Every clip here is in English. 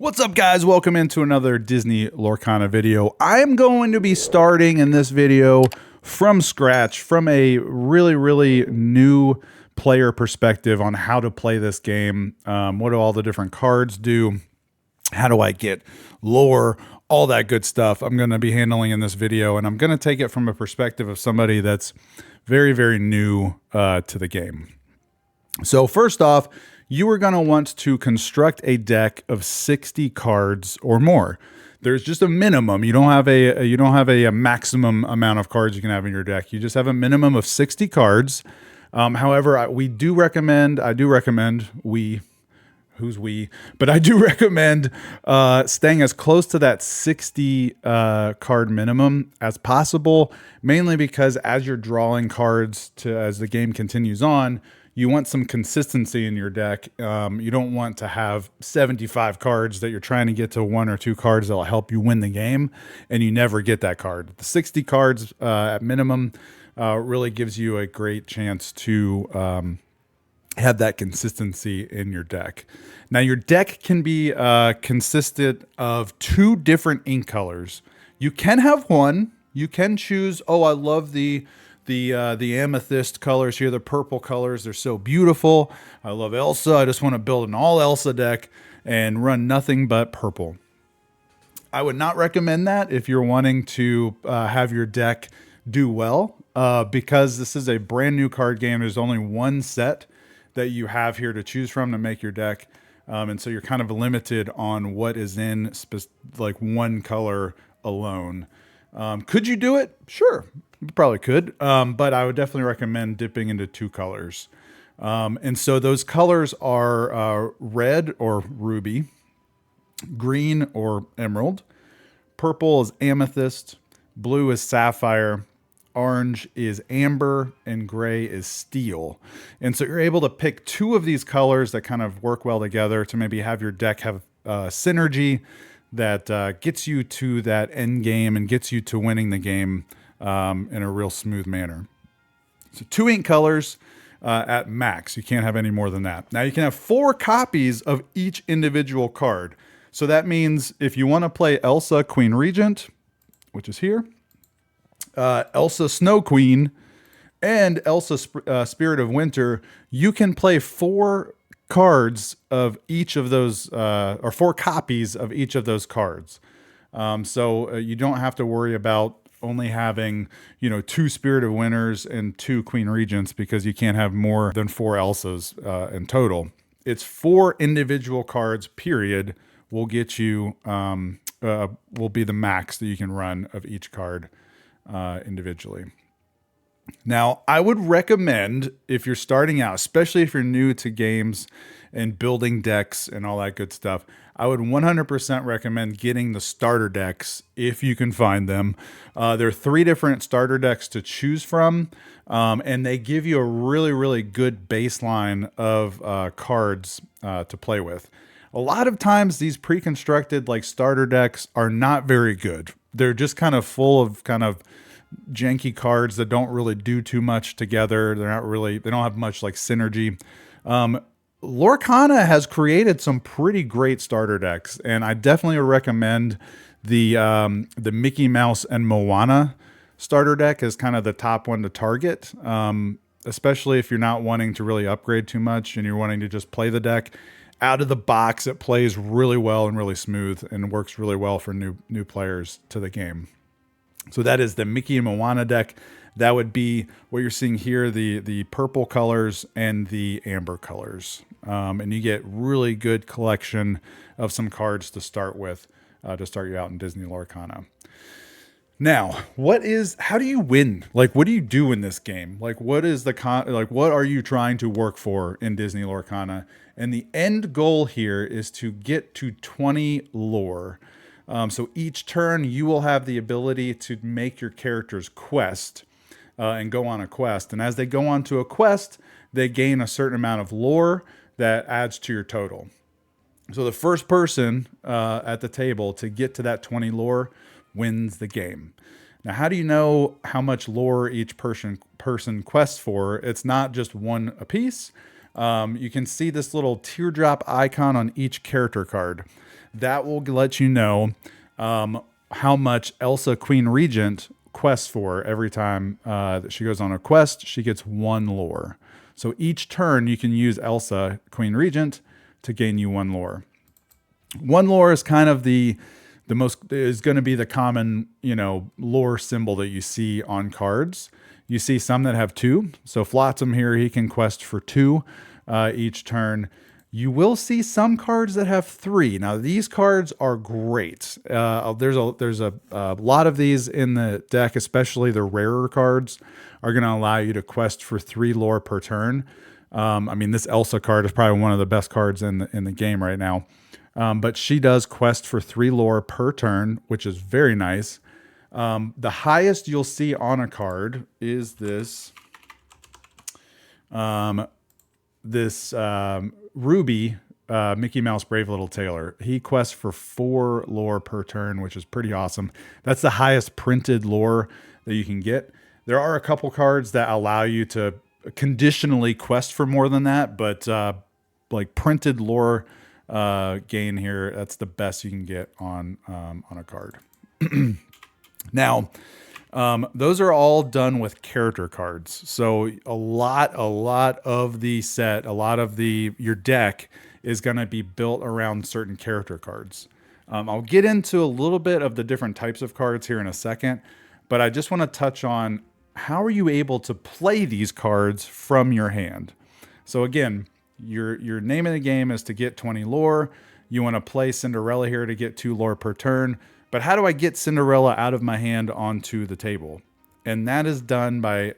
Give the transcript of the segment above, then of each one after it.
What's up, guys? Welcome into another Disney Lorcana video. I am going to be starting in this video from scratch, from a really new player perspective on how to play this game. What do all the different cards do? How do I get lore? All that good stuff I'm going to be handling in this video, and I'm going to take it from a perspective of somebody that's very new to the game. So first off, you are going to want to construct a deck of 60 cards or more. There's just a minimum. You don't have a maximum amount of cards you can have in your deck. You just have a minimum of 60 cards. However, I do recommend staying as close to that 60 card minimum as possible, mainly because as you're drawing cards as the game continues on, you want some consistency in your deck. You don't want to have 75 cards that you're trying to get to one or two cards that will help you win the game, and you never get that card. The 60 cards at minimum really gives you a great chance to have that consistency in your deck. Now, your deck can be consisted of two different ink colors. You can have one. You can choose, oh, I love the amethyst colors here, the purple colors. They're so beautiful. I love Elsa. I just want to build an all Elsa deck and run nothing but purple. I would not recommend that if you're wanting to have your deck do well, because this is a brand new card game. There's only one set that you have here to choose from to make your deck. And so you're kind of limited on what is in like one color alone. Could you do it? Sure. You probably could, but I would definitely recommend dipping into two colors. And so those colors are red or ruby, green or emerald, purple is amethyst, blue is sapphire, orange is amber, and gray is steel. And so you're able to pick two of these colors that kind of work well together to maybe have your deck have synergy that gets you to that end game and gets you to winning the game in a real smooth manner. So two ink colors at max. You can't have any more than that. Now you can have 4 copies of each individual card. So that means if you want to play Elsa Queen Regent, which is here, Elsa Snow Queen, and Elsa Spirit of Winter, you can play 4 cards of each of those, or 4 copies of each of those cards. So you don't have to worry about only having, 2 Spirit of Winters and 2 Queen Regents, because you can't have more than 4 Elsas in total. It's 4 individual cards, period, will get you, will be the max that you can run of each card individually. Now, I would recommend, if you're starting out, especially if you're new to games and building decks and all that good stuff, I would 100% recommend getting the starter decks if you can find them. There are 3 different starter decks to choose from, and they give you a really good baseline of cards to play with. A lot of times, these pre-constructed like starter decks are not very good. They're just kind of full of kind of janky cards that don't really do too much together. They don't have much like synergy. Lorcana has created some pretty great starter decks, and I definitely recommend the Mickey Mouse and Moana starter deck as kind of the top one to target, especially if you're not wanting to really upgrade too much and you're wanting to just play the deck. Out of the box, it plays really well and really smooth and works really well for new players to the game. So that is the Mickey and Moana deck. That would be what you're seeing here, the purple colors and the amber colors. And you get really good collection of some cards to start with, to start you out in Disney Lorcana. Now, how do you win? Like, what do you do in this game? Like, what are you trying to work for in Disney Lorcana? And the end goal here is to get to 20 lore. So each turn you will have the ability to make your character's quest and go on a quest. And as they go on to a quest, they gain a certain amount of lore that adds to your total. So the first person at the table to get to that 20 lore wins the game. Now, how do you know how much lore each person quests for? It's not just one apiece. You can see this little teardrop icon on each character card. that will let you know how much Elsa Queen Regent quests for. Every time that she goes on a quest, she gets 1 lore. So each turn you can use Elsa Queen Regent to gain you 1 lore. 1 lore is kind of the most, is going to be the common, lore symbol that you see on cards. You see some that have 2. So Flotsam here, he can quest for 2 each turn. You will see some cards that have 3. Now these cards are great. There's a lot of these in the deck, especially the rarer cards are going to allow you to quest for 3 lore per turn. This Elsa card is probably one of the best cards in the game right now. But she does quest for 3 lore per turn, which is very nice. The highest you'll see on a card is this Ruby, Mickey Mouse Brave Little Tailor. He quests for 4 lore per turn, which is pretty awesome. That's the highest printed lore that you can get. There are a couple cards that allow you to conditionally quest for more than that, but like printed lore gain here, that's the best you can get on a card. Now, those are all done with character cards. So a lot of the set, your deck is going to be built around certain character cards. I'll get into a little bit of the different types of cards here in a second, but I just want to touch on how are you able to play these cards from your hand. So again, your name of the game is to get 20 lore. You want to play Cinderella here to get 2 lore per turn. But how do I get Cinderella out of my hand onto the table? And that is done by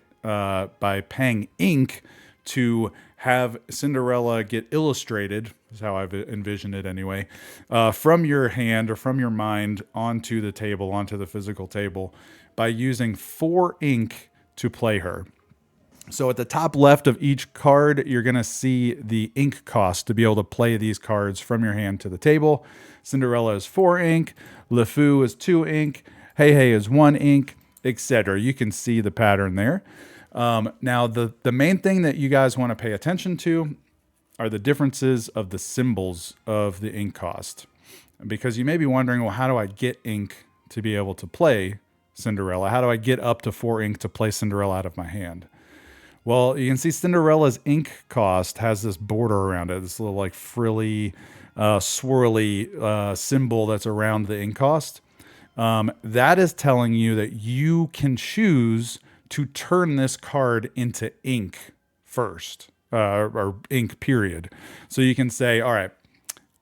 paying ink to have Cinderella get illustrated, is how I've envisioned it anyway, from your hand or from your mind onto the table, onto the physical table, by using 4 ink to play her. So at the top left of each card, you're going to see the ink cost to be able to play these cards from your hand to the table. Cinderella is 4 ink, LeFou is 2 ink, Hey Hey is 1 ink, etc. You can see the pattern there. Now, the main thing that you guys want to pay attention to are the differences of the symbols of the ink cost. Because you may be wondering, well, how do I get ink to be able to play Cinderella? How do I get up to 4 ink to play Cinderella out of my hand? Well, you can see Cinderella's ink cost has this border around it, this little like frilly, swirly symbol that's around the ink cost. That is telling you that you can choose to turn this card into ink first, or ink period. So you can say, all right,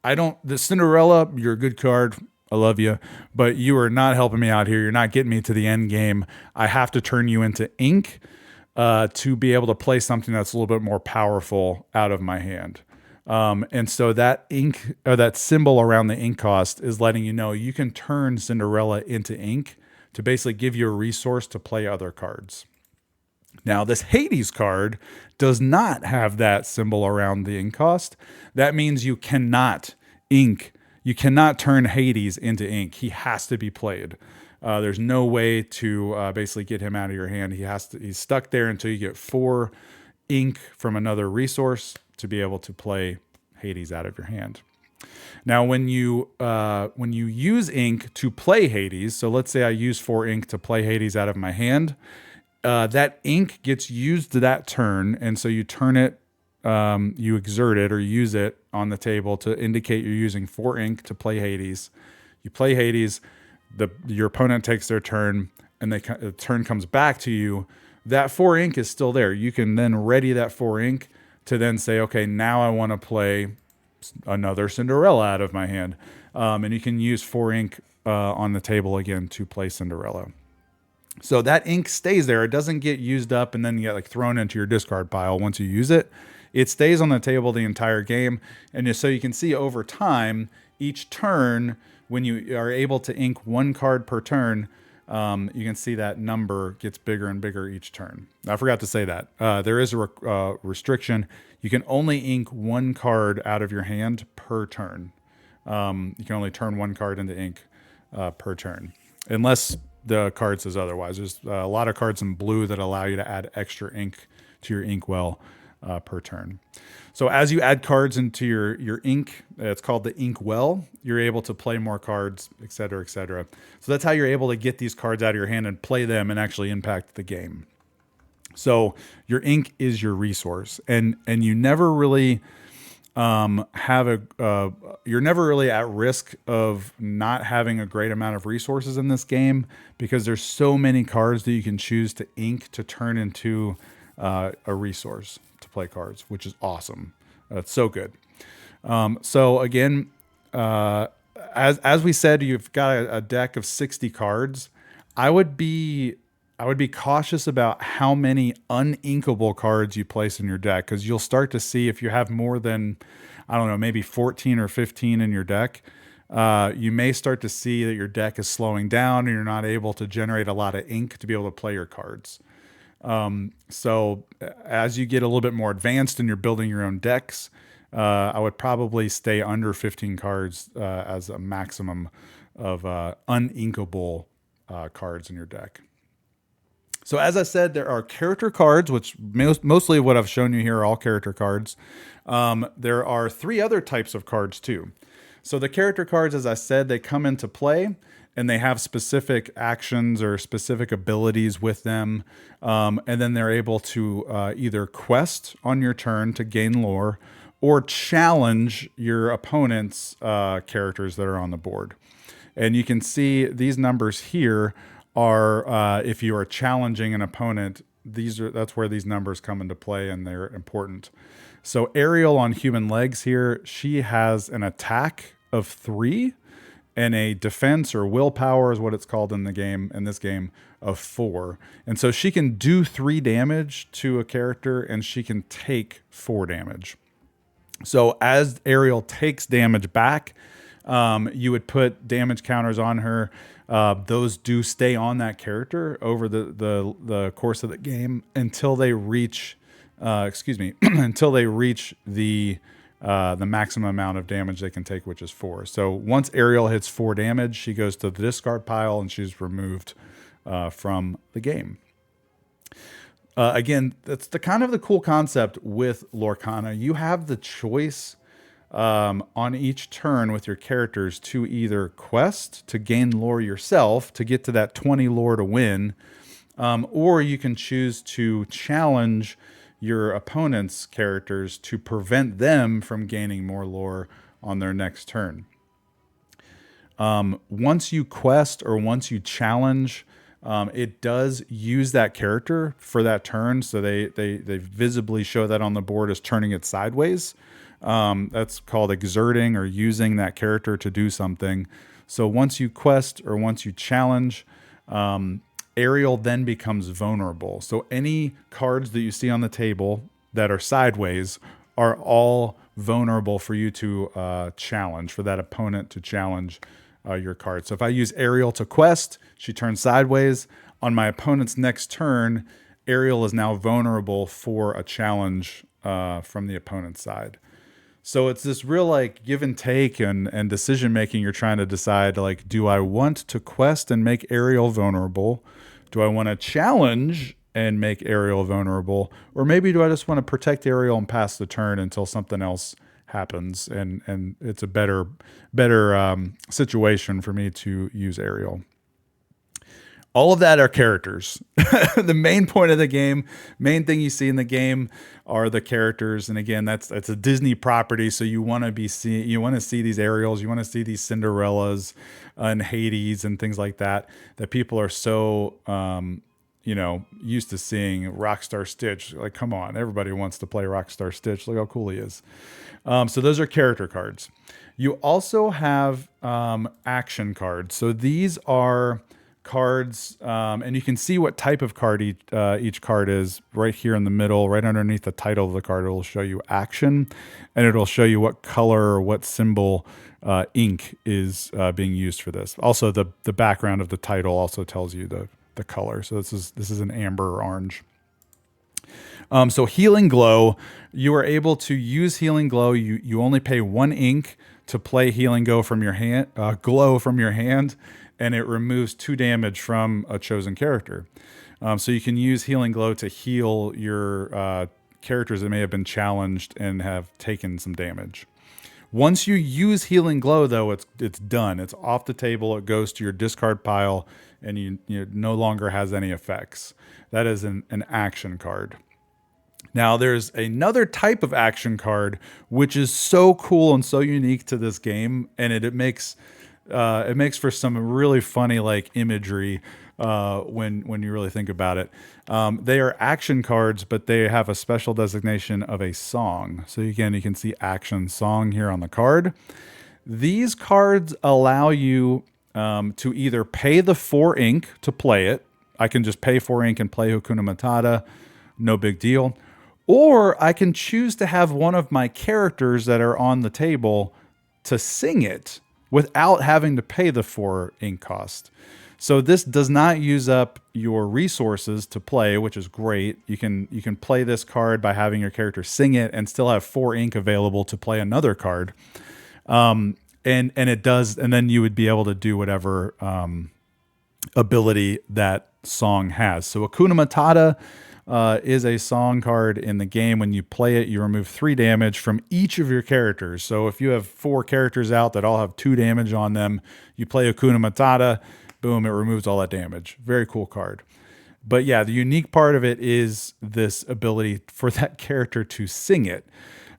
the Cinderella, you're a good card. I love you, but you are not helping me out here. You're not getting me to the end game. I have to turn you into ink to be able to play something that's a little bit more powerful out of my hand. And so that ink, or that symbol around the ink cost, is letting you know you can turn Cinderella into ink to basically give you a resource to play other cards. Now, this Hades card does not have that symbol around the ink cost. That means you cannot turn Hades into ink. He has to be played. There's no way to basically get him out of your hand. He's stuck there until you get 4 ink from another resource to be able to play Hades out of your hand. Now, when you use ink to play Hades, so let's say I use 4 ink to play Hades out of my hand, that ink gets used that turn, and so you turn it, you exert it or use it on the table to indicate you're using 4 ink to play Hades. You play Hades, your opponent takes their turn, and the turn comes back to you. That 4 ink is still there. You can then ready that 4 ink to then say, okay, now I want to play another Cinderella out of my hand. And you can use 4 ink on the table again to play Cinderella. So that ink stays there. It doesn't get used up and then you get like thrown into your discard pile once you use it. It stays on the table the entire game. And so you can see over time, each turn, when you are able to ink 1 card per turn, you can see that number gets bigger and bigger each turn. I forgot to say that. There is a restriction. You can only ink 1 card out of your hand per turn. You can only turn 1 card into ink per turn, unless the card says otherwise. There's a lot of cards in blue that allow you to add extra ink to your inkwell per turn. So as you add cards into your ink, it's called the ink well, you're able to play more cards, et cetera, et cetera. So that's how you're able to get these cards out of your hand and play them and actually impact the game. So your ink is your resource, and you never really you're never really at risk of not having a great amount of resources in this game, because there's so many cards that you can choose to ink to turn into a resource to play cards, which is awesome. It's so good. So again, as we said, you've got a deck of 60 cards. I would be cautious about how many uninkable cards you place in your deck, because you'll start to see if you have more than, I don't know, maybe 14 or 15 in your deck, you may start to see that your deck is slowing down and you're not able to generate a lot of ink to be able to play your cards. So as you get a little bit more advanced and you're building your own decks, I would probably stay under 15 cards as a maximum of uninkable cards in your deck. So as I said, there are character cards, which mostly what I've shown you here are all character cards. There are 3 other types of cards too. So the character cards, as I said, they come into play and they have specific actions or specific abilities with them. And then they're able to either quest on your turn to gain lore or challenge your opponent's characters that are on the board. And you can see these numbers here are if you are challenging an opponent, that's where these numbers come into play, and they're important. So Ariel on human legs here, she has an attack of 3 and a defense or willpower is what it's called in this game of 4. And so she can do 3 damage to a character and she can take 4 damage. So as Ariel takes damage back, you would put damage counters on her. Those do stay on that character over the course of the game until they reach, until they reach the maximum amount of damage they can take, which is 4. So once Ariel hits 4 damage, she goes to the discard pile and she's removed from the game. Again, that's the kind of the cool concept with Lorcana. You have the choice on each turn with your characters to either quest to gain lore yourself to get to that 20 lore to win, or you can choose to challenge your opponent's characters to prevent them from gaining more lore on their next turn. Once you quest or once you challenge, it does use that character for that turn. So they visibly show that on the board as turning it sideways. That's called exerting or using that character to do something. So once you quest or once you challenge, Ariel then becomes vulnerable. So any cards that you see on the table that are sideways are all vulnerable for you to challenge, for that opponent to challenge your card. So if I use Ariel to quest, she turns sideways. On my opponent's next turn, Ariel is now vulnerable for a challenge from the opponent's side. So it's this real like give and take and decision making. You're trying to decide, like, do I want to quest and make Ariel vulnerable? Do I want to challenge and make Ariel vulnerable? Or maybe do I just want to protect Ariel and pass the turn until something else happens and it's a better situation for me to use Ariel? All of that are characters. The main point of the game, main thing you see in the game are the characters. And again, that's a Disney property. So you want to see these Ariels, you want to see these Cinderellas and Hades and things like that people are so, used to seeing Rockstar Stitch. Like, come on, everybody wants to play Rockstar Stitch. Look how cool he is. So those are character cards. You also have action cards. So these are cards, and you can see what type of card each card is right here in the middle, right underneath the title of the card. It will show you action, and it'll show you what color or what symbol ink is being used for this. Also, the background of the title also tells you the color. So this is an amber or orange. So Healing Glow, you are able to use Healing Glow. You only pay 1 ink to play Healing Glow from your hand, and it removes 2 damage from a chosen character. So you can use Healing Glow to heal your characters that may have been challenged and have taken some damage. Once you use Healing Glow, though, it's done. It's off the table. It goes to your discard pile, and you no longer has any effects. That is an action card. Now, there's another type of action card which is so cool and so unique to this game, and it makes for some really funny like imagery when you really think about it. They are action cards, but they have a special designation of a song. So again, you can see action song here on the card. These cards allow you to either pay the 4 ink to play it. I can just pay 4 ink and play Hakuna Matata, no big deal. Or I can choose to have one of my characters that are on the table to sing it without having to pay the 4 ink cost. So this does not use up your resources to play, which is great. You can play this card by having your character sing it and still have 4 ink available to play another card. And it does, and then you would be able to do whatever ability that song has. So Hakuna Matata is a song card in the game. When you play it, you remove 3 damage from each of your characters. So if you have 4 characters out that all have 2 damage on them, you play Hakuna Matata, boom, it removes all that damage. Very cool card. But yeah, the unique part of it is this ability for that character to sing it.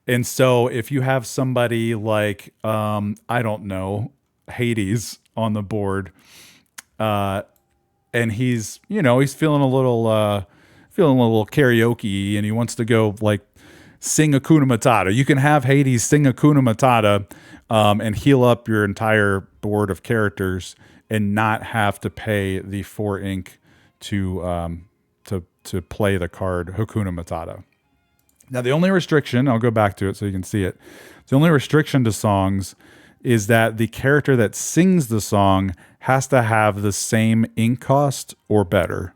And so if you have somebody like, I don't know, Hades on the board, and he's feeling a little karaoke and he wants to go like sing Hakuna Matata. You can have Hades sing Hakuna Matata and heal up your entire board of characters and not have to pay the 4 ink to play the card Hakuna Matata. Now, the only restriction, I'll go back to it so you can see it. The only restriction to songs is that the character that sings the song has to have the same ink cost or better.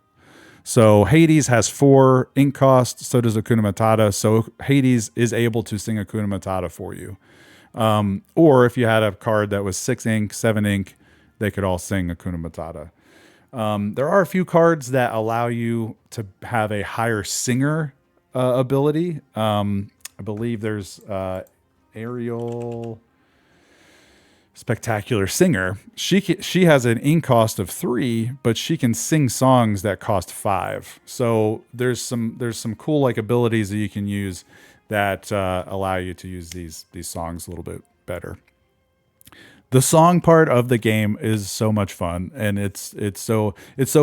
So Hades has 4 ink cost, so does Hakuna Matata. So Hades is able to sing Hakuna Matata for you. Or if you had a card that was 6 ink, 7 ink, they could all sing Hakuna Matata. There are a few cards that allow you to have a higher singer ability. I believe there's Ariel Spectacular Singer. She has an ink cost of 3, but she can sing songs that cost 5. So there's some cool like abilities that you can use that allow you to use these songs a little bit better. The song part of the game is so much fun, and it's so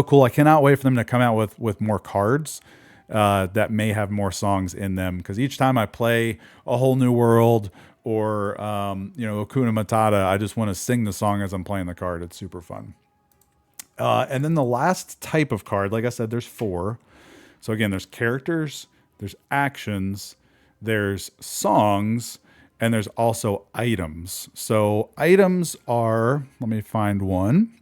cool. I cannot wait for them to come out with more cards that may have more songs in them, because each time I play a whole new world or Hakuna Matata, I just want to sing the song as I'm playing the card. It's super fun. And then the last type of card, like I said, there's 4. So again, there's characters, there's actions, there's songs, and there's also items. So items are, let me find one.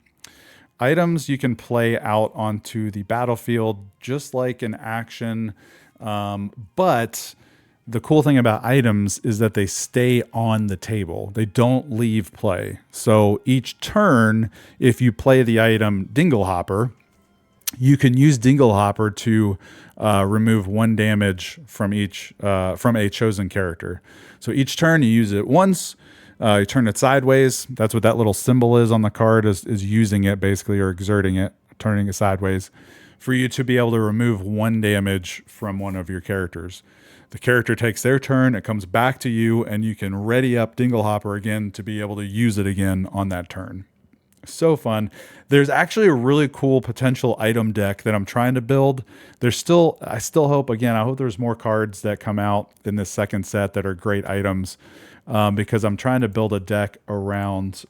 Items you can play out onto the battlefield just like an action, but the cool thing about items is that they stay on the table. They don't leave play. So each turn, if you play the item Dinglehopper, you can use Dinglehopper to remove 1 damage from a chosen character. So each turn you use it once, you turn it sideways. That's what that little symbol is on the card, is using it basically, or exerting it, turning it sideways, for you to be able to remove 1 damage from one of your characters. The character takes their turn, it comes back to you, and you can ready up Dinglehopper again to be able to use it again on that turn. So fun. There's actually a really cool potential item deck that I'm trying to build. I still hope, again, I hope there's more cards that come out in this second set that are great items, because I'm trying to build a deck around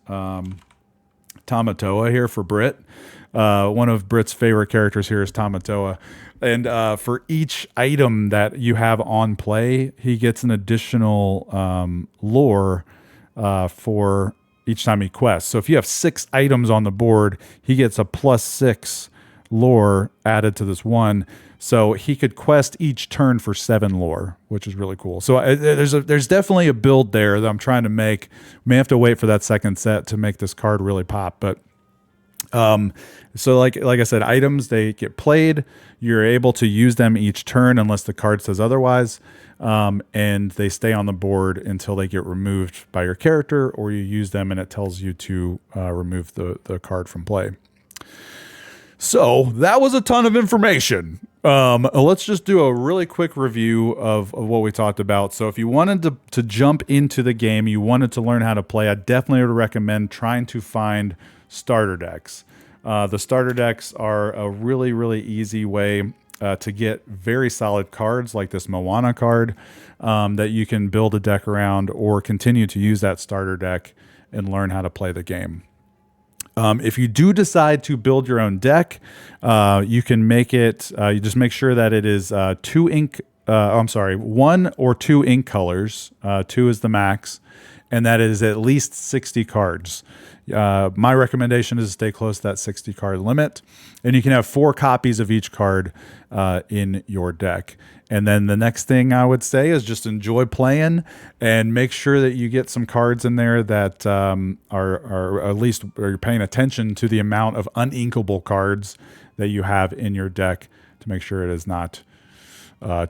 Tamatoa here for Brit. One of Brit's favorite characters here is Tamatoa. And for each item that you have on play, he gets an additional lore for each time he quests. So if you have 6 items on the board, he gets a +6 lore added to this one. So he could quest each turn for 7 lore, which is really cool. So there's definitely a build there that I'm trying to make. May have to wait for that second set to make this card really pop, but So like I said, items, they get played. You're able to use them each turn unless the card says otherwise. And they stay on the board until they get removed by your character, or you use them and it tells you to remove the card from play. So that was a ton of information. Let's just do a really quick review of what we talked about. So if you wanted to jump into the game, you wanted to learn how to play, I definitely would recommend trying to find starter decks. The starter decks are a really, really easy way to get very solid cards like this Moana card that you can build a deck around or continue to use that starter deck and learn how to play the game. If you do decide to build your own deck, you can make it, you just make sure that it is one or two ink colors. 2 is the max, and that is at least 60 cards. My recommendation is to stay close to that 60 card limit, and you can have 4 copies of each card in your deck. And then the next thing I would say is just enjoy playing and make sure that you get some cards in there that are at least, or you're paying attention to the amount of uninkable cards that you have in your deck to make sure it is not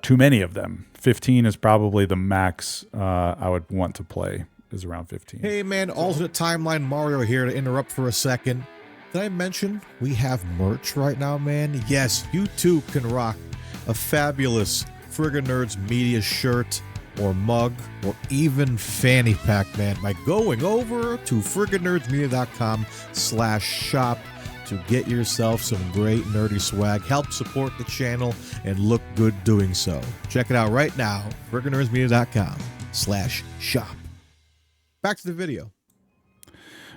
too many of them. 15 is probably the max I would want to play, is around 15. Hey man, alternate timeline Mario here to interrupt for a second. Did I mention we have merch right now, man? Yes, you too can rock a fabulous Friggin Nerds Media shirt or mug or even fanny pack, man, by going over to frigginnerdsmedia.com/shop to get yourself some great nerdy swag, help support the channel, and look good doing so. Check it out right now, frigginnerdsmedia.com/shop. Back to the video.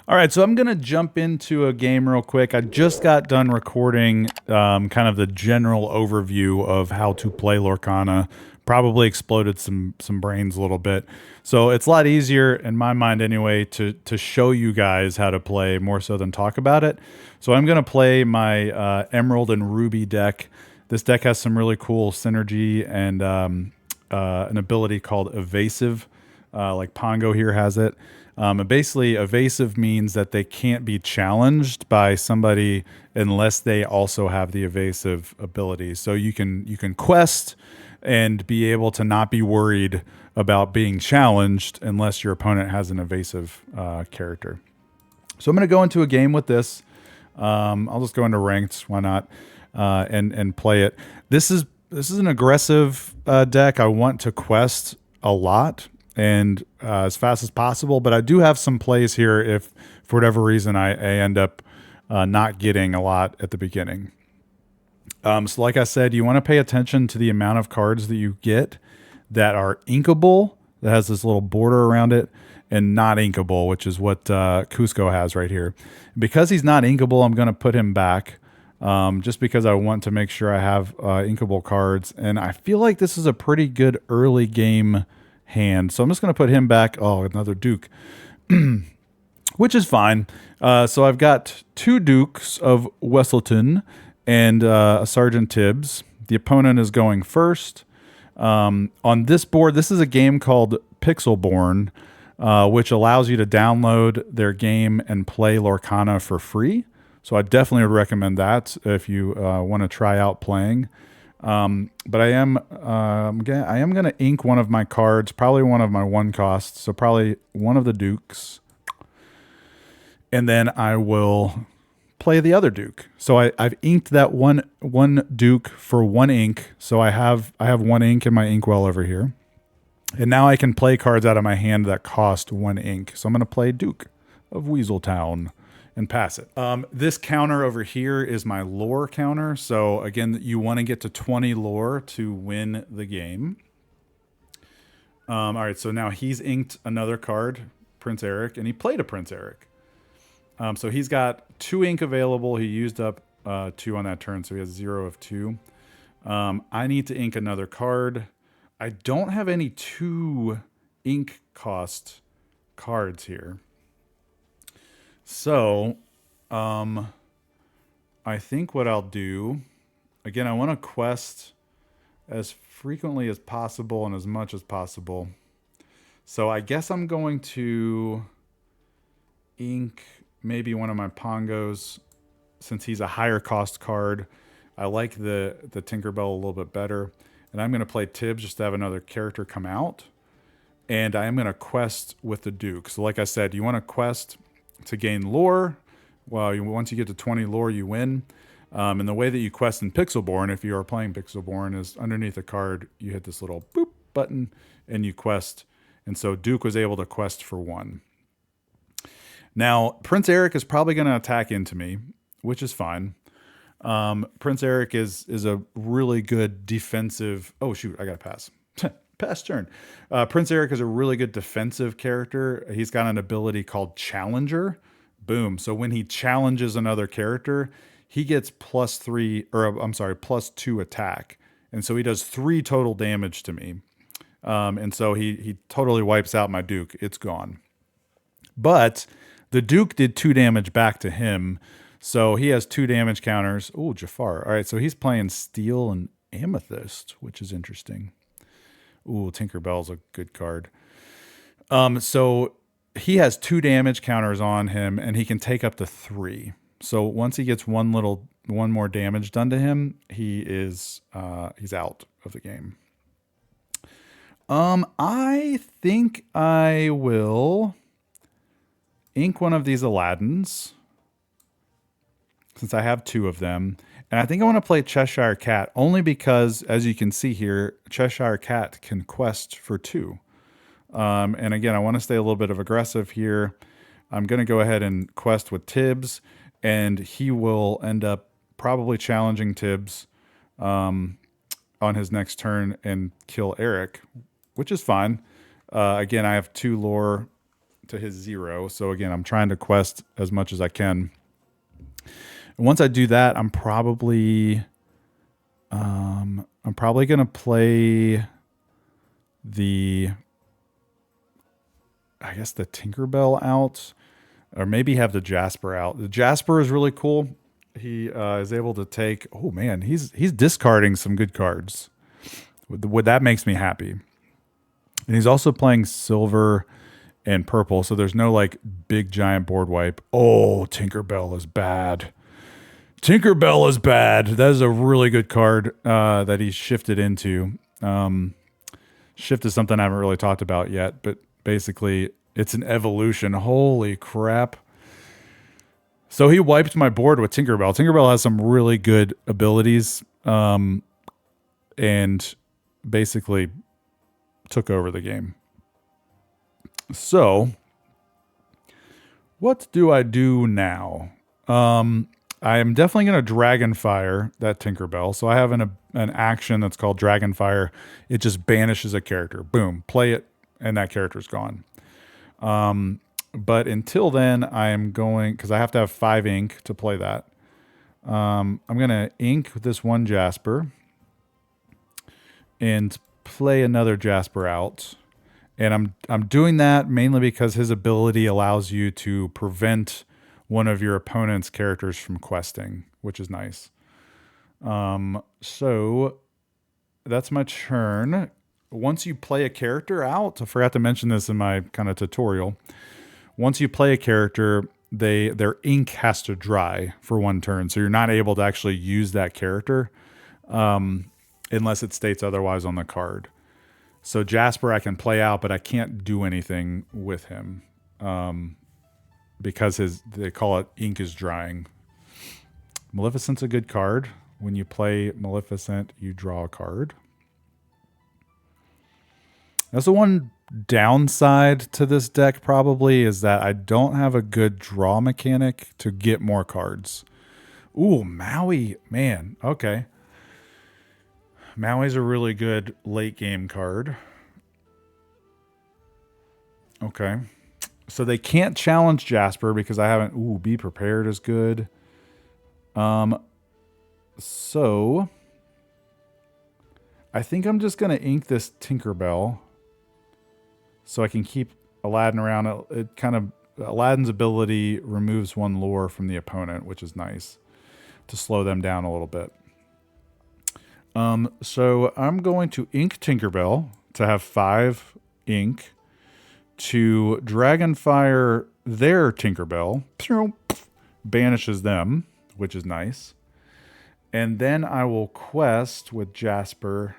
All right, so I'm going to jump into a game real quick. I just got done recording kind of the general overview of how to play Lorcana. Probably exploded some brains a little bit. So it's a lot easier, in my mind anyway, to show you guys how to play more so than talk about it. So I'm going to play my Emerald and Ruby deck. This deck has some really cool synergy and an ability called Evasive, like Pongo here has it. And basically, evasive means that they can't be challenged by somebody unless they also have the evasive ability. So you can quest and be able to not be worried about being challenged unless your opponent has an evasive character. So I'm going to go into a game with this. I'll just go into ranked, why not, and play it. This is an aggressive deck. I want to quest a lot and as fast as possible, but I do have some plays here if for whatever reason I end up not getting a lot at the beginning. So like I said, you want to pay attention to the amount of cards that you get that are inkable, that has this little border around it, and not inkable, which is what Cusco has right here. Because he's not inkable, I'm going to put him back just because I want to make sure I have inkable cards, and I feel like this is a pretty good early game hand. So I'm just going to put him back. Oh, another Duke, which is fine. So I've got 2 Dukes of Wesselton and a Sergeant Tibbs. The opponent is going first. On this board, this is a game called Pixelborn, which allows you to download their game and play Lorcana for free. So I definitely would recommend that if you want to try out playing. But I am going to ink one of my cards, probably one of my 1 costs, so probably one of the Dukes. And then I will play the other Duke. So I've inked that one Duke for 1 ink. So I have 1 ink in my inkwell over here. And now I can play cards out of my hand that cost 1 ink. So I'm going to play Duke of Weaseltown and pass it. This counter over here is my lore counter. So again, you want to get to 20 lore to win the game. All right, so now he's inked another card, Prince Eric, and he played a Prince Eric. So he's got 2 ink available. He used up 2 on that turn, so he has 0 of 2. I need to ink another card. I don't have any 2 ink cost cards here. So, I think what I'll do, again, I want to quest as frequently as possible and as much as possible. So I guess I'm going to ink maybe one of my Pongos since he's a higher cost card, I like the Tinkerbell a little bit better. And I'm going to play Tibbs just to have another character come out. And I am going to quest with the Duke. So like I said, you want to quest to gain lore. Well, once you get to 20 lore, you win. And the way that you quest in Pixelborn, if you are playing Pixelborn, is underneath the card, you hit this little boop button and you quest. And so Duke was able to quest for 1. Now, Prince Eric is probably going to attack into me, which is fine. Prince Eric is a really good defensive. Oh, shoot, I got to pass. Pass turn. Prince Eric is a really good defensive character. He's got an ability called Challenger. Boom. So when he challenges another character, he gets +2 attack. And so he does 3 total damage to me. And so he totally wipes out my Duke. It's gone. But the Duke did 2 damage back to him. So he has 2 damage counters. Oh, Jafar. All right. So he's playing Steel and Amethyst, which is interesting. Ooh, Tinkerbell's a good card. So he has 2 damage counters on him, and he can take up to 3. So once he gets one more damage done to him, he's out of the game. I think I will ink one of these Aladdins, since I have 2 of them. And I think I want to play Cheshire Cat, only because, as you can see here, Cheshire Cat can quest for 2. And again, I want to stay a little bit of aggressive here. I'm going to go ahead and quest with Tibbs, and he will end up probably challenging Tibbs on his next turn and kill Eric, which is fine. Again, I have 2 lore to his 0. So again, I'm trying to quest as much as I can. And once I do that, I'm probably going to play the Tinkerbell out, or maybe have the Jasper out. The Jasper is really cool. He is able to take, oh man, he's discarding some good cards. That makes me happy. And he's also playing silver and purple, so there's no like big giant board wipe. Oh, Tinkerbell is bad. Tinkerbell is bad. That is a really good card that he shifted into. Shift is something I haven't really talked about yet, but basically it's an evolution. Holy crap. So he wiped my board with Tinkerbell. Tinkerbell has some really good abilities and basically took over the game. So what do I do now? I am definitely going to Dragonfire that Tinkerbell. So I have an action that's called Dragonfire. It just banishes a character. Boom. Play it, and that character's gone. But until then, I am going, because I have to have 5 ink to play that. I'm going to ink this one Jasper and play another Jasper out. And I'm doing that mainly because his ability allows you to prevent one of your opponent's characters from questing, which is nice. So that's my turn. Once you play a character out, I forgot to mention this in my kind of tutorial. Once you play a character, their ink has to dry for 1 turn. So you're not able to actually use that character unless it states otherwise on the card. So Jasper I can play out, but I can't do anything with him. Because they call it ink is drying. Maleficent's a good card. When you play Maleficent, you draw a card. That's the one downside to this deck probably, is that I don't have a good draw mechanic to get more cards. Ooh, Maui. Man, okay. Maui's a really good late game card. Okay. So they can't challenge Jasper because I haven't. Ooh, Be Prepared is good. So I think I'm just going to ink this Tinkerbell so I can keep Aladdin around. It kind of, Aladdin's ability removes 1 lore from the opponent, which is nice to slow them down a little bit. So I'm going to ink Tinkerbell to have 5 ink, to Dragonfire their Tinkerbell, banishes them. which is nice. And then I will quest with Jasper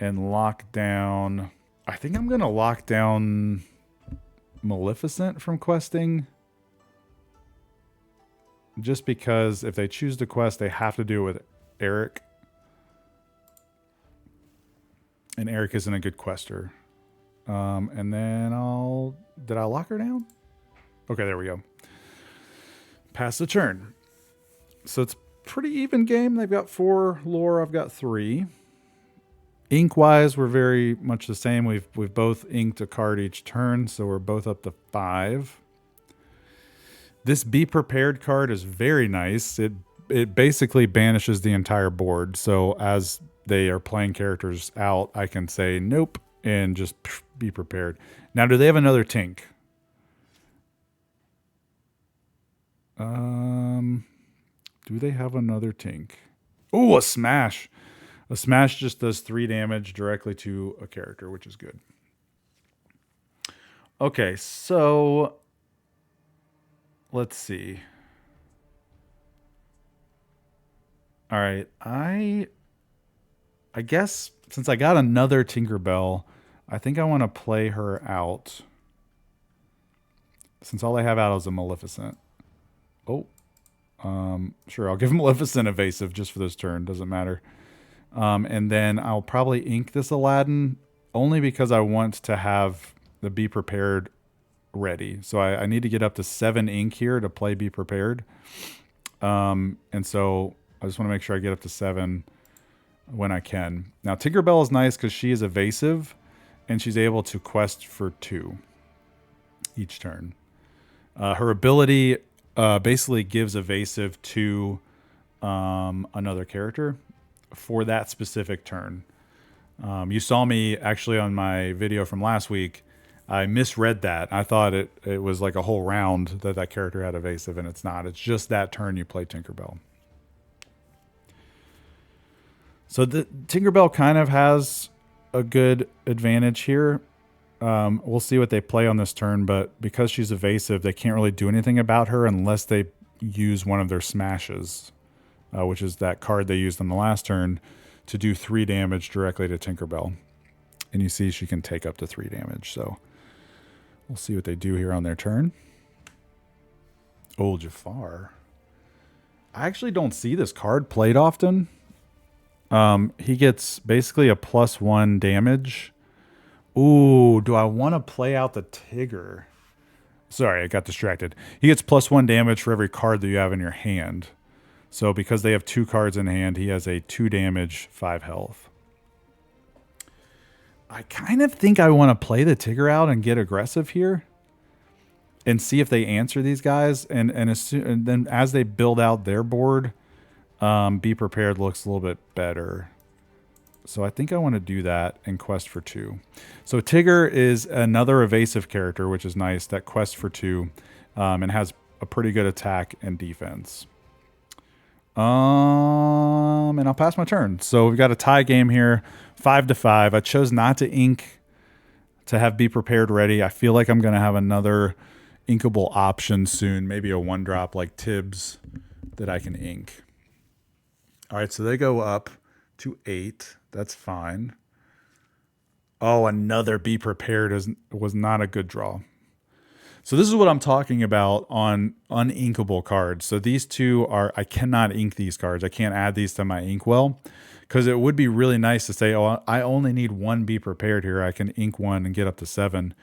and lock down. I think I'm going to lock down Maleficent from questing. Just because if they choose to quest, they have to do it with Eric. And Eric isn't a good quester. And then did I lock her down? Okay, there we go. Pass the turn. So it's pretty even game. They've got 4 lore. I've got 3. Ink wise, we're very much the same. We've both inked a card each turn, so we're both up to 5. This Be Prepared card is very nice. It basically banishes the entire board. So as they are playing characters out, I can say nope and just be prepared. Now, do they have another Tink? Do they have another Tink? Oh, a Smash. A Smash just does 3 damage directly to a character, which is good. Okay, so let's see. All right, I guess since I got another Tinkerbell, I think I want to play her out. Since all I have out is a Maleficent. Oh, sure, I'll give Maleficent evasive just for this turn. Doesn't matter. And then I'll probably ink this Aladdin only because I want to have the Be Prepared ready. So I need to get up to 7 ink here to play Be Prepared. And so I just want to make sure I get up to 7 when I can. Now, Tinkerbell is nice because she is evasive and she's able to quest for 2 each turn. Her ability basically gives evasive to another character for that specific turn. You saw me actually on my video from last week. I misread that. I thought it was like a whole round that character had evasive, and it's not. It's just that turn you play Tinkerbell. So the Tinkerbell kind of has a good advantage here. We'll see what they play on this turn, but because she's evasive, they can't really do anything about her unless they use one of their smashes, which is that card they used on the last turn to do 3 damage directly to Tinkerbell. And you see she can take up to 3 damage. So we'll see what they do here on their turn. Oh, Jafar. I actually don't see this card played often. He gets basically a +1 damage. Ooh, do I want to play out the Tigger? Sorry, I got distracted. He gets +1 damage for every card that you have in your hand. So because they have 2 cards in hand, he has a 2 damage, 5 health. I kind of think I want to play the Tigger out and get aggressive here and see if they answer these guys. And then as they build out their board, Be Prepared looks a little bit better. So I think I want to do that and quest for 2. So Tigger is another evasive character, which is nice, that quests for 2 and has a pretty good attack and defense. And I'll pass my turn. So we've got a tie game here, 5-5. I chose not to ink to have Be Prepared ready. I feel like I'm going to have another inkable option soon, maybe a 1-drop like Tibbs that I can ink. All right, so they go up to 8. That's fine. Oh, another Be Prepared was not a good draw. So this is what I'm talking about on uninkable cards. So these two I cannot ink these cards. I can't add these to my inkwell because it would be really nice to say, oh, I only need 1 Be Prepared here. I can ink 1 and get up to 7.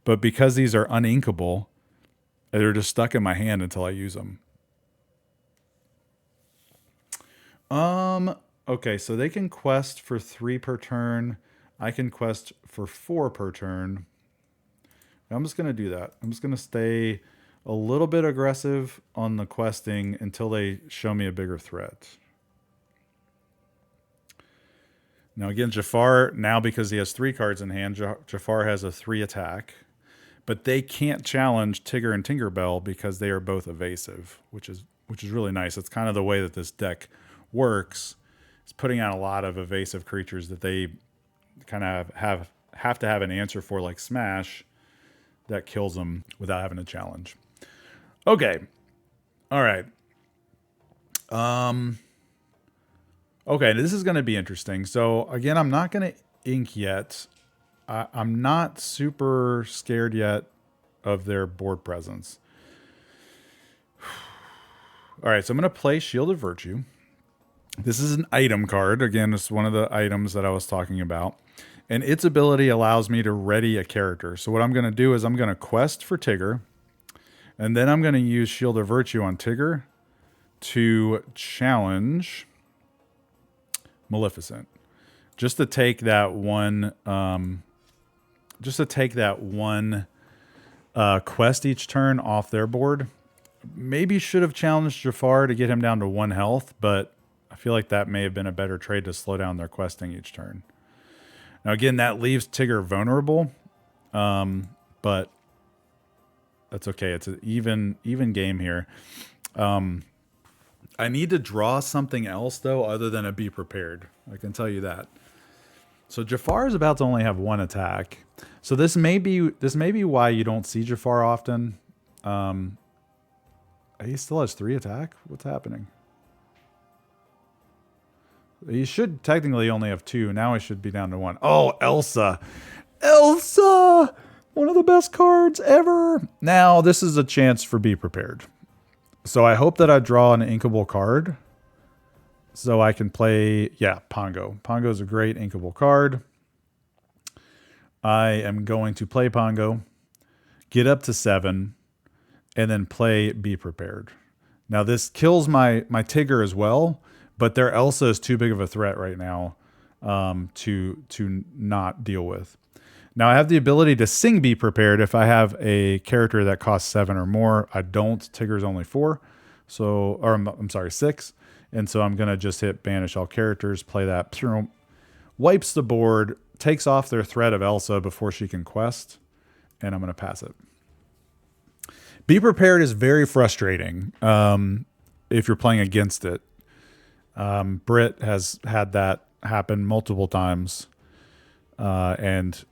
But because these are uninkable, they're just stuck in my hand until I use them. Okay, so they can quest for 3 per turn. I can quest for 4 per turn. I'm just going to do that. I'm just going to stay a little bit aggressive on the questing until they show me a bigger threat. Now again, Jafar, now because he has 3 cards in hand, Jafar has a 3 attack. But they can't challenge Tigger and Tinkerbell because they are both evasive, which is really nice. It's kind of the way that this deck works. It's putting out a lot of evasive creatures that they kind of have to have an answer for, like Smash, that kills them without having a challenge. Okay. All right. Okay, this is going to be interesting. So again, I'm not going to ink yet. I'm not super scared yet of their board presence. All right, so I'm going to play Shield of Virtue. This is an item card. Again, it's one of the items that I was talking about. And its ability allows me to ready a character. So what I'm going to do is I'm going to quest for Tigger. And then I'm going to use Shield of Virtue on Tigger to challenge Maleficent. Just to take that one quest each turn off their board. Maybe should have challenged Jafar to get him down to 1 health, but I feel like that may have been a better trade to slow down their questing each turn. Now again, that leaves Tigger vulnerable, but that's okay. It's an even game here. I need to draw something else though, other than a Be Prepared. I can tell you that. So Jafar is about to only have 1 attack. So this may be why you don't see Jafar often. He still has 3 attack. What's happening? He should technically only have 2. Now he should be down to 1. Oh, Elsa. Elsa! One of the best cards ever. Now, this is a chance for Be Prepared. So I hope that I draw an inkable card. So I can play, Pongo. Pongo is a great inkable card. I am going to play Pongo, get up to 7, and then play Be Prepared. Now this kills my Tigger as well, but their Elsa is too big of a threat right now to not deal with. Now I have the ability to sing Be Prepared if I have a character that costs 7 or more. I don't. Tigger's only 4, I'm sorry, 6. And so I'm going to just hit banish all characters, play that, wipes the board, takes off their threat of Elsa before she can quest, and I'm going to pass it. Be Prepared is very frustrating if you're playing against it. Britt has had that happen multiple times and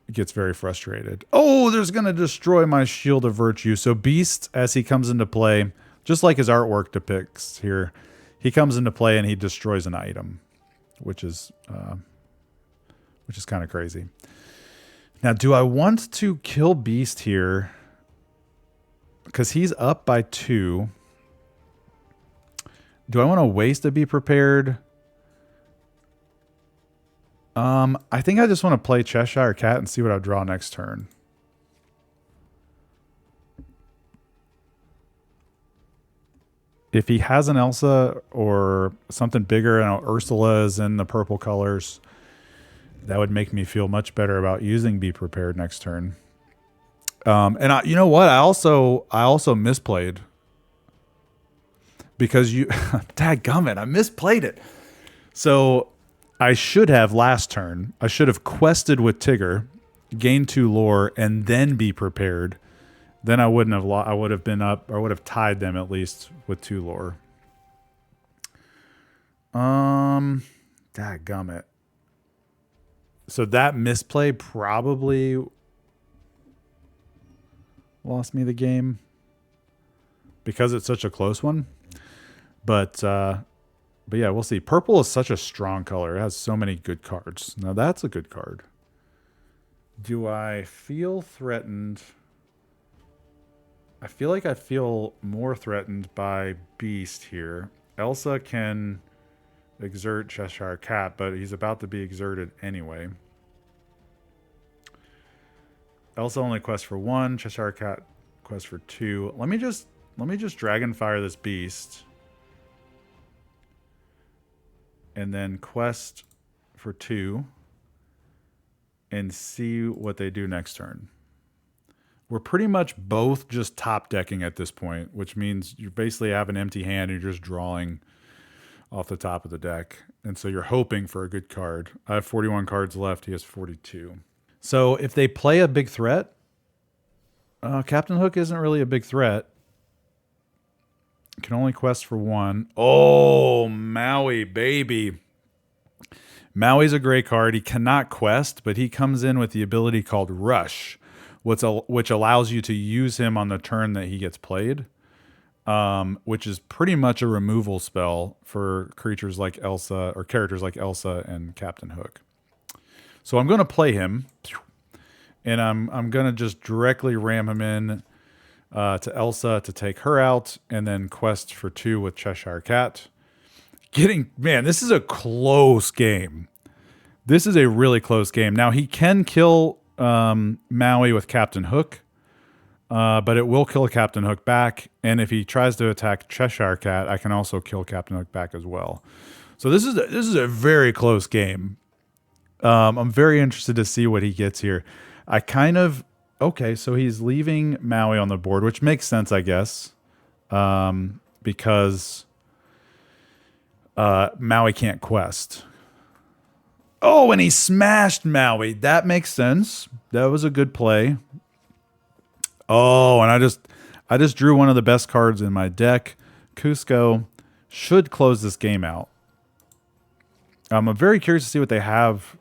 gets very frustrated. Oh, there's going to destroy my Shield of Virtue. So Beast, as he comes into play, just like his artwork depicts here, he comes into play and he destroys an item, which is kind of crazy. Now, do I want to kill Beast here? Because he's up by 2. Do I want to waste a Be Prepared? I think I just want to play Cheshire Cat and see what I draw next turn. If he has an Elsa or something bigger, and Ursula is in the purple colors, that would make me feel much better about using Be Prepared next turn. You know what? I also misplayed because dadgummit, I misplayed it. So I should have last turn. I should have quested with Tigger, gained 2 lore, and then Be Prepared. Then I wouldn't have I would have been up, or would have tied them at least with 2 lore. Dadgummit. So that misplay probably lost me the game because it's such a close one. But yeah, we'll see. Purple is such a strong color. It has so many good cards. Now that's a good card. Do I feel threatened? I feel like I feel more threatened by Beast here. Elsa can exert Cheshire Cat, but he's about to be exerted anyway. Elsa only quests for 1. Cheshire Cat quests for 2. Let me just Dragonfire this Beast, and then quest for 2, and see what they do next turn. We're pretty much both just top decking at this point, which means you basically have an empty hand and you're just drawing off the top of the deck. And so you're hoping for a good card. I have 41 cards left. He has 42. So if they play a big threat, Captain Hook isn't really a big threat. Can only quest for 1. Oh, Maui, baby. Maui's a great card. He cannot quest, but he comes in with the ability called Rush, which allows you to use him on the turn that he gets played. which is pretty much a removal spell for creatures like Elsa or characters like Elsa and Captain Hook. So I'm going to play him, and I'm going to just directly ram him in to Elsa to take her out, and then quest for 2 with Cheshire Cat. Man, this is a close game. This is a really close game. Now, he can kill Maui with Captain Hook, but it will kill Captain Hook back. And if he tries to attack Cheshire Cat, I can also kill Captain Hook back as well. So this is a very close game. I'm very interested to see what he gets here. Okay, so he's leaving Maui on the board, which makes sense, I guess, because Maui can't quest. Oh, and he smashed Maui. That makes sense. That was a good play. Oh, and I just drew one of the best cards in my deck. Cusco should close this game out. I'm very curious to see what they have.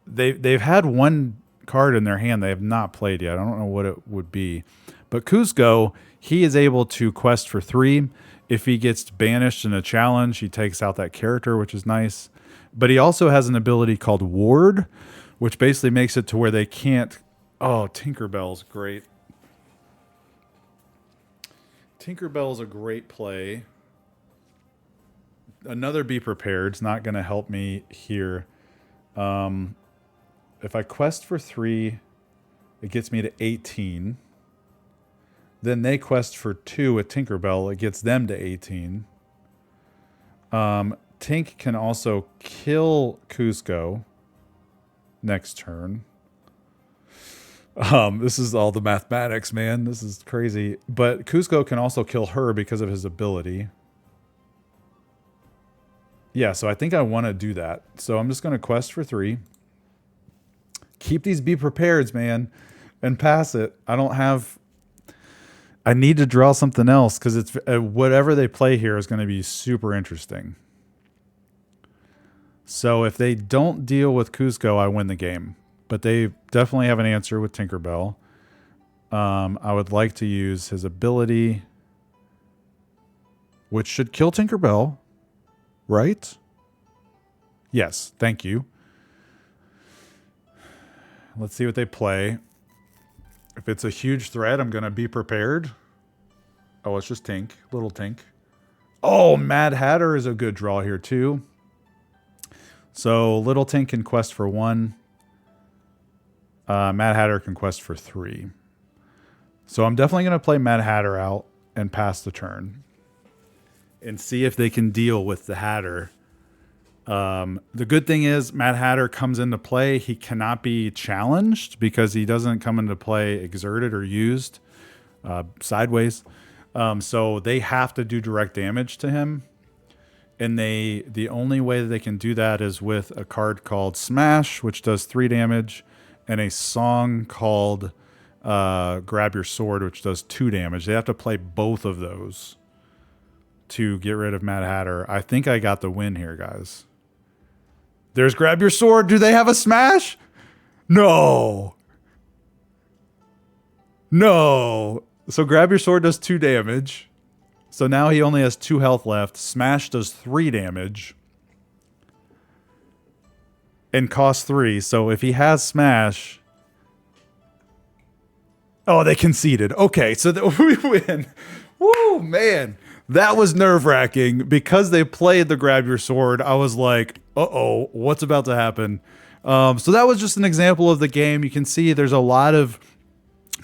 They've had one card in their hand they have not played yet. I don't know what it would be. But Cusco, he is able to quest for 3. If he gets banished in a challenge, he takes out that character, which is nice. But he also has an ability called Ward, which basically makes it to where they can't... Oh, Tinkerbell's great. Tinkerbell's a great play. Another Be Prepared is not going to help me here. If I quest for 3, it gets me to 18. Then they quest for 2 with Tinkerbell. It gets them to 18. Tink can also kill Cusco next turn. This is all the mathematics, man. This is crazy. But Cusco can also kill her because of his ability. Yeah, so I think I want to do that. So I'm just going to quest for 3. Keep these Be Prepareds, man, and pass it. I need to draw something else because it's whatever they play here is going to be super interesting. So if they don't deal with Cusco, I win the game. But they definitely have an answer with Tinkerbell. I would like to use his ability, which should kill Tinkerbell, right? Yes, thank you. Let's see what they play. If it's a huge threat, I'm going to Be Prepared. Oh, it's just Tink. Little Tink. Oh, Mad Hatter is a good draw here, too. So, Little Tink can quest for 1. Mad Hatter can quest for 3. So, I'm definitely going to play Mad Hatter out and pass the turn. And see if they can deal with the Hatter. The good thing is Mad Hatter comes into play. He cannot be challenged because he doesn't come into play exerted or used sideways. So they have to do direct damage to him. And the only way that they can do that is with a card called Smash, which does 3 damage, and a song called Grab Your Sword, which does 2 damage. They have to play both of those to get rid of Mad Hatter. I think I got the win here, guys. There's Grab Your Sword. Do they have a Smash? No. No. So Grab Your Sword does 2 damage. So now he only has 2 health left. Smash does 3 damage. And costs 3. So if he has Smash... Oh, they conceded. Okay, so we win. Woo, man. That was nerve-wracking. Because they played the Grab Your Sword, I was like, uh-oh, what's about to happen? So that was just an example of the game. You can see there's a lot of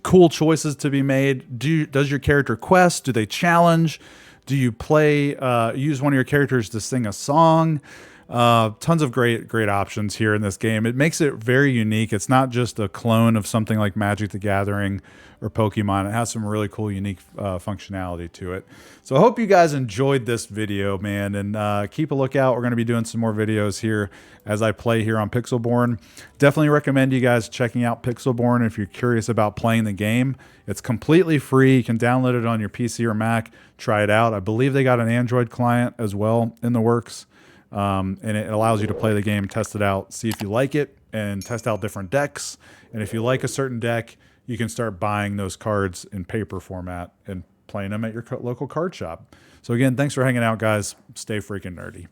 cool choices to be made. Does your character quest? Do they challenge? Do you play, use one of your characters to sing a song? Tons of great options here in this game. It makes it very unique. It's not just a clone of something like Magic the Gathering or Pokemon. It has some really cool, unique functionality to it. So I hope you guys enjoyed this video, man, and keep a lookout. We're going to be doing some more videos here as I play here on Pixelborn. Definitely recommend you guys checking out Pixelborn if you're curious about playing the game. It's completely free. You can download it on your PC or Mac. Try it out. I believe they got an Android client as well in the works. And it allows you to play the game, test it out, see if you like it, and test out different decks. And if you like a certain deck, you can start buying those cards in paper format and playing them at your local card shop. So again, thanks for hanging out, guys. Stay freaking nerdy.